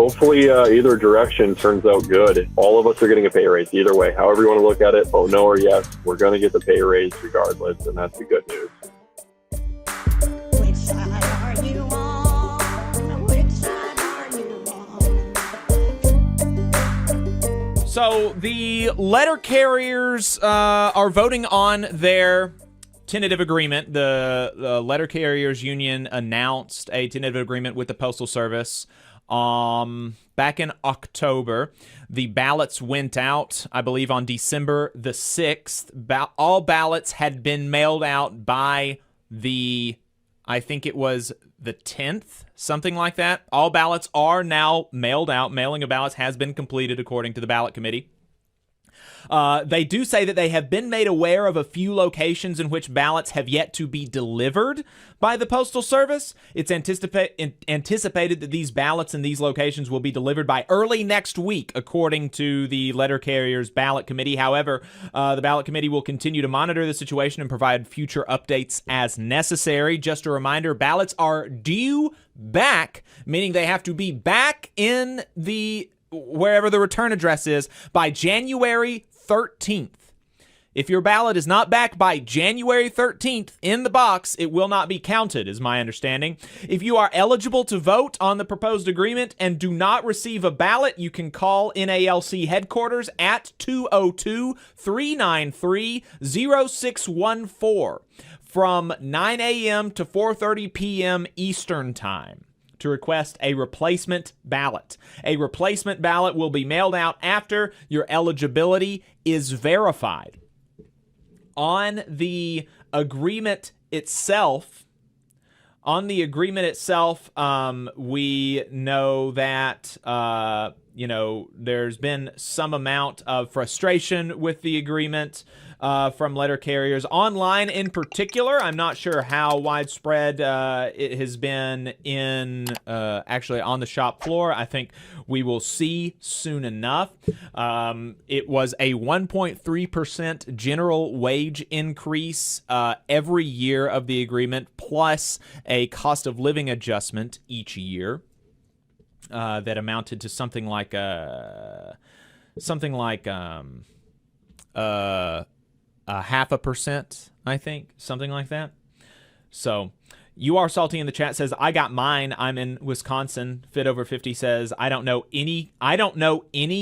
hopefully either direction turns out good. All of us are getting a pay raise either way. However you want to look at it, oh no or yes, we're going to get the pay raise regardless, and that's the good news. Which side are you on? Which side are you on? So the letter carriers are voting on their tentative agreement. The letter carriers union announced a tentative agreement with the Postal Service back in October. The ballots went out, I believe, on December the 6th. All ballots had been mailed out by I think it was the 10th, something like that. All ballots are now mailed out. Mailing of ballots has been completed according to the ballot committee. They do say that they have been made aware of a few locations in which ballots have yet to be delivered by the Postal Service. It's anticipated that these ballots in these locations will be delivered by early next week, according to the letter carriers ballot committee. However, the ballot committee will continue to monitor the situation and provide future updates as necessary. Just a reminder, ballots are due back, meaning they have to be back in wherever the return address is by January 13th. If your ballot is not back by January 13th in the box, it will not be counted, is my understanding. If you are eligible to vote on the proposed agreement and do not receive a ballot, you can call NALC headquarters at 202-393-0614 from 9 a.m. to 4:30 p.m. Eastern Time to request a replacement ballot. A replacement ballot will be mailed out after your eligibility is verified. On the agreement itself, we know that there's been some amount of frustration with the agreement from letter carriers online in particular. I'm not sure how widespread it has been actually on the shop floor. I think we will see soon enough. It was a 1.3% general wage increase every year of the agreement, plus a cost of living adjustment each year that amounted to something like 0.5%, I think, something like that. So, you are salty in the chat says, I got mine. I'm in Wisconsin. Fit over 50 says, I don't know any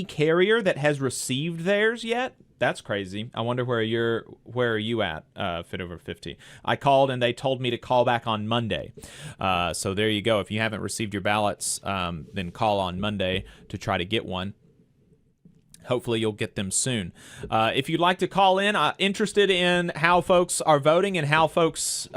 carrier that has received theirs yet. That's crazy. I wonder where are you at, Fit over 50. I called and they told me to call back on Monday. So there you go. If you haven't received your ballots, then call on Monday to try to get one. Hopefully you'll get them soon. If you'd like to call in, interested in how folks are voting and how folks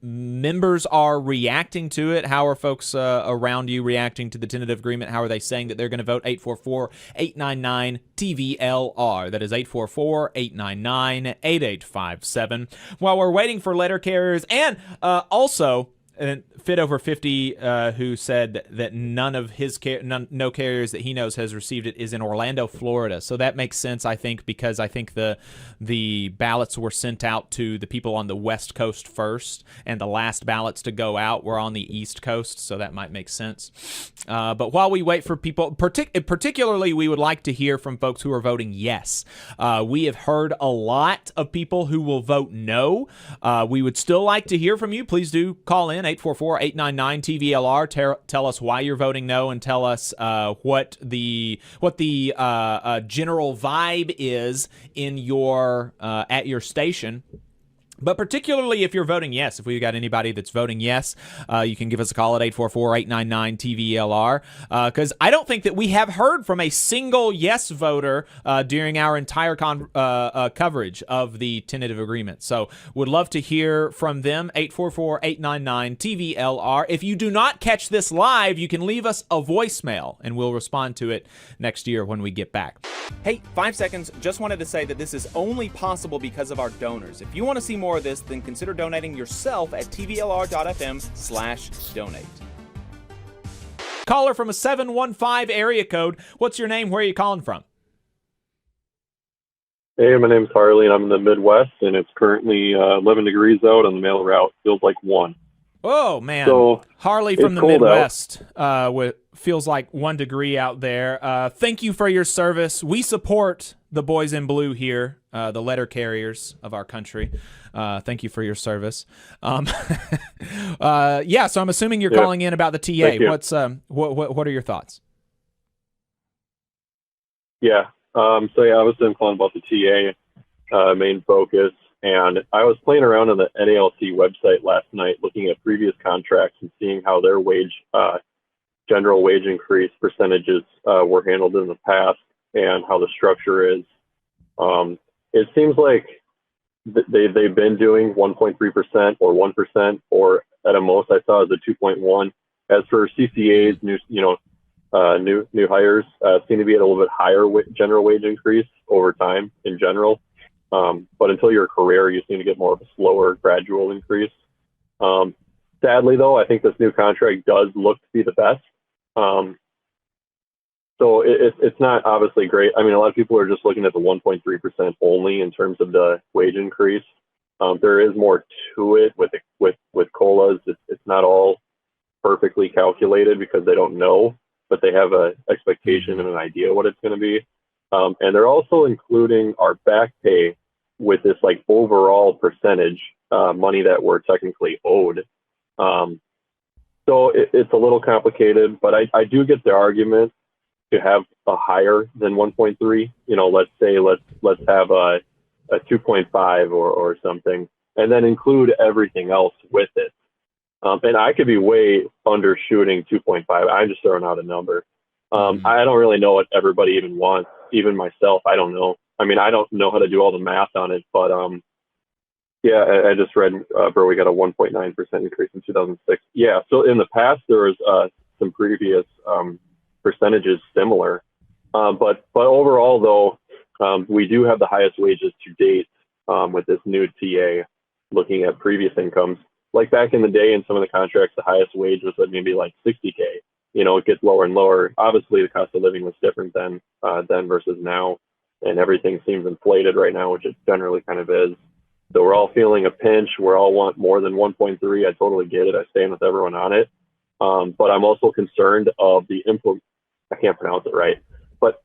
members are reacting to it. How are folks around you reacting to the tentative agreement? How are they saying that they're going to vote? 844-899-TVLR. That is 844-899-8857. While we're waiting for letter carriers, and also Fit over 50, who said that no carriers that he knows has received it, is in Orlando, Florida. So that makes sense, I think, because I think the ballots were sent out to the people on the West Coast first, and the last ballots to go out were on the East Coast. So that might make sense. But while we wait for people, particularly, we would like to hear from folks who are voting yes. We have heard a lot of people who will vote no. We would still like to hear from you. Please do call in 844-899-TVLR. Tell us why you're voting no, and tell us what the general vibe is in your at your station. But particularly if you're voting yes, if we've got anybody that's voting yes, you can give us a call at 844-899-TVLR, because I don't think that we have heard from a single yes voter during our entire coverage of the tentative agreement. So would love to hear from them, 844-899-TVLR. If you do not catch this live, you can leave us a voicemail, and we'll respond to it next year when we get back. Hey, 5 seconds. Just wanted to say that this is only possible because of our donors. If you want to see more of this, then consider donating yourself at tvlr.fm/donate. Caller from a 715 area code. What's your name? Where are you calling from? Hey, my name's Harley, and I'm in the Midwest, and it's currently 11 degrees out on the mail route. Feels like 1. Oh man, So Harley from it's the cold Midwest. Feels like 1 degree out there. Thank you for your service. We support the boys in blue here, the letter carriers of our country. Thank you for your service. Yeah, so I'm assuming you're calling in about the TA. Thank you. What's what are your thoughts? Yeah. So yeah, I was calling about the TA main focus, and I was playing around on the NALC website last night, looking at previous contracts and seeing how their general wage increase percentages were handled in the past, and how the structure is. It seems like they've been doing 1.3% or 1%, or at a most I saw is a 2.1. As for CCAs, new hires seem to be at a little bit higher general wage increase over time in general. But until you're a career, you seem to get more of a slower, gradual increase. Sadly, though, I think this new contract does look to be the best. So it's not obviously great. I mean, a lot of people are just looking at the 1.3% only in terms of the wage increase. There is more to it with COLAs. It's not all perfectly calculated because they don't know, but they have an expectation and an idea what it's going to be. And they're also including our back pay with this like overall percentage money that we're technically owed. So it's a little complicated, but I do get the argument to have a higher than 1.3. Let's say let's have a 2.5 or something, and then include everything else with it. And I could be way undershooting 2.5. I'm just throwing out a number. I don't really know what everybody even wants, even myself. I don't know. I mean, I don't know how to do all the math on it, but yeah, I just read, bro, we got a 1.9% increase in 2006. Yeah, so in the past, there was some previous percentages similar. But overall, though, we do have the highest wages to date with this new TA, looking at previous incomes. Like back in the day in some of the contracts, the highest wage was maybe like 60K. It gets lower and lower. Obviously, the cost of living was different then versus now, and everything seems inflated right now, which it generally kind of is. So we're all feeling a pinch. We all want more than 1.3. I totally get it. I stand with everyone on it. But I'm also concerned of the I can't pronounce it right. But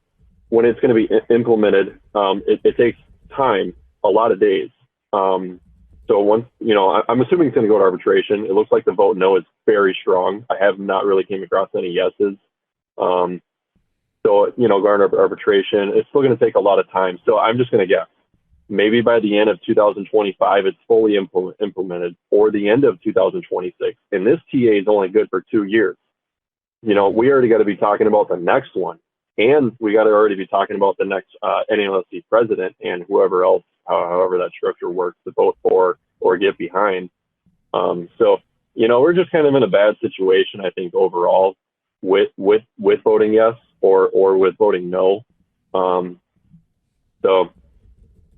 when it's going to be implemented, it takes time, a lot of days. So once, I'm assuming it's going to go to arbitration. It looks like the vote no is very strong. I have not really came across any yeses. So, going to arbitration, it's still going to take a lot of time. So I'm just going to guess. Maybe by the end of 2025, it's fully implemented, or the end of 2026. And this TA is only good for 2 years. We already got to be talking about the next one. And we got to already be talking about the next NALC president and whoever else, however that structure works, to vote for or get behind. So, we're just kind of in a bad situation, I think, overall, with voting yes or with voting no. So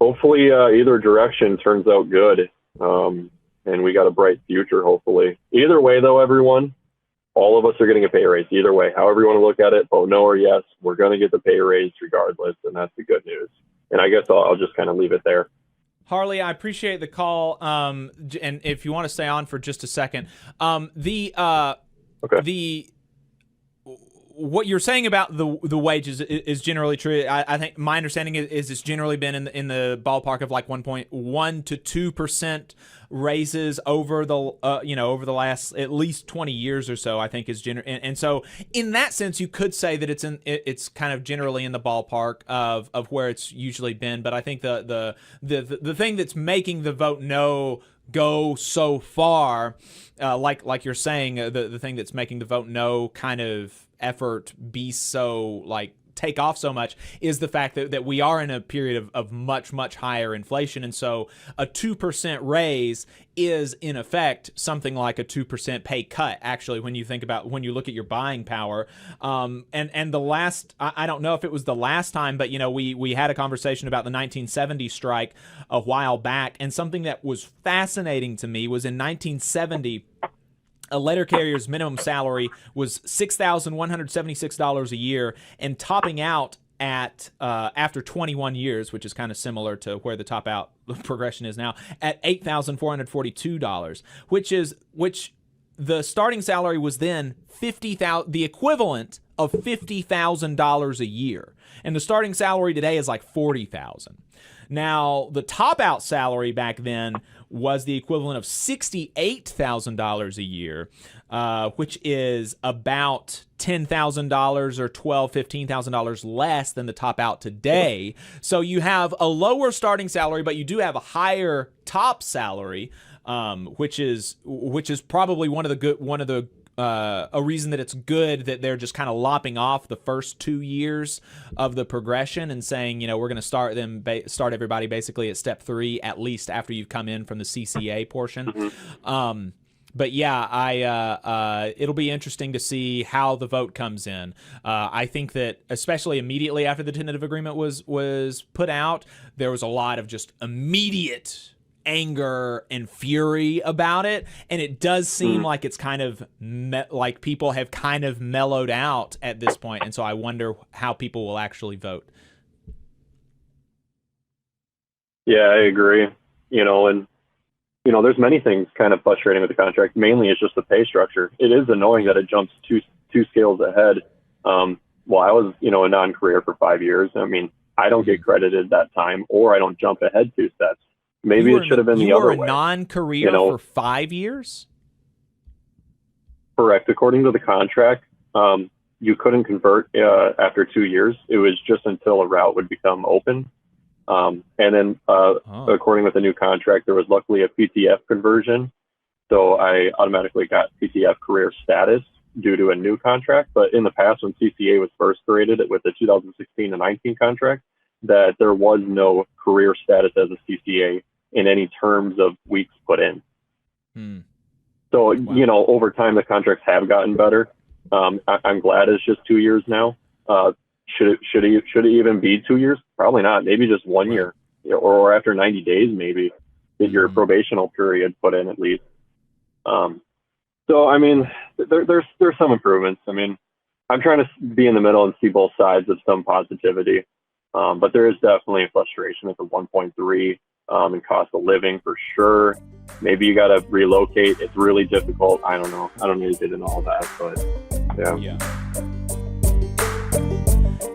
hopefully either direction turns out good, and we got a bright future, hopefully. Either way, though, everyone, all of us are getting a pay raise. Either way, however you want to look at it, vote no or yes, we're going to get the pay raise regardless, and that's the good news. And I guess I'll just kind of leave it there. Harley, I appreciate the call, and if you want to stay on for just a second, what you're saying about the wages is generally true. I think my understanding is it's generally been in the ballpark of like 1.1 to 2% raises over the over the last at least 20 years or so. I think is and so in that sense you could say that it's kind of generally in the ballpark of where it's usually been. But I think the thing that's making the vote no go so far, like you're saying, the thing that's making the vote no kind of effort be so take off so much is the fact that we are in a period of much higher inflation, and so a 2% raise is in effect something like a 2% pay cut, actually, when you look at your buying power. And the last, I don't know if it was the last time, but we had a conversation about the 1970 strike a while back, and something that was fascinating to me was in 1970 a letter carrier's minimum salary was $6,176 a year, and topping out at after 21 years, which is kind of similar to where the top out progression is now, at $8,442, which the starting salary was then the equivalent of $50,000 a year, and the starting salary today is like $40,000. Now, the top out salary back then was the equivalent of $68,000 a year, which is about $10,000 or $15,000 less than the top out today. So you have a lower starting salary, but you do have a higher top salary, which is probably a reason that it's good that they're just kind of lopping off the first 2 years of the progression and saying, we're going to start everybody basically at step 3, at least after you've come in from the CCA portion. But yeah, it'll be interesting to see how the vote comes in. I think that especially immediately after the tentative agreement was put out, there was a lot of just immediate anger and fury about it, and it does seem like it's kind of like people have kind of mellowed out at this point, and so I wonder how people will actually vote. Yeah, I agree. There's many things kind of frustrating with the contract. Mainly it's just the pay structure. It is annoying that it jumps two scales ahead. Well, I was, a non-career for 5 years. I mean, I don't get credited that time, or I don't jump ahead 2 steps. Maybe it should have been the other way. You were a non-career for 5 years? Correct. According to the contract, you couldn't convert after 2 years. It was just until a route would become open. And then according with the new contract, there was luckily a PTF conversion. So I automatically got PTF career status due to a new contract. But in the past, when CCA was first created with the 2016 to 19 contract, that there was no career status as a CCA in any terms of weeks put in. So, wow. Over time, the contracts have gotten better. I'm glad it's just 2 years now. Should it even be 2 years? Probably not. Maybe just 1 year, or after 90 days, maybe get your probational period put in at least. So, I mean, there's some improvements. I mean, I'm trying to be in the middle and see both sides of some positivity. But there is definitely a frustration at the 1.3 and cost of living for sure. Maybe you got to relocate. It's really difficult. I don't know. I don't need to get into all that, but yeah.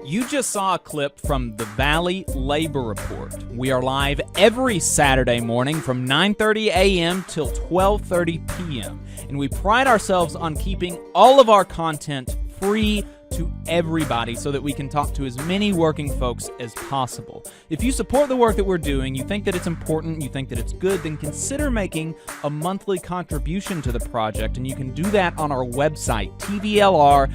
You just saw a clip from the Valley Labor Report. We are live every Saturday morning from 9:30 a.m. till 12:30 p.m. And we pride ourselves on keeping all of our content free to everybody so that we can talk to as many working folks as possible. If you support the work that we're doing, you think that it's important, you think that it's good, then consider making a monthly contribution to the project, and you can do that on our website, tvlr.fm.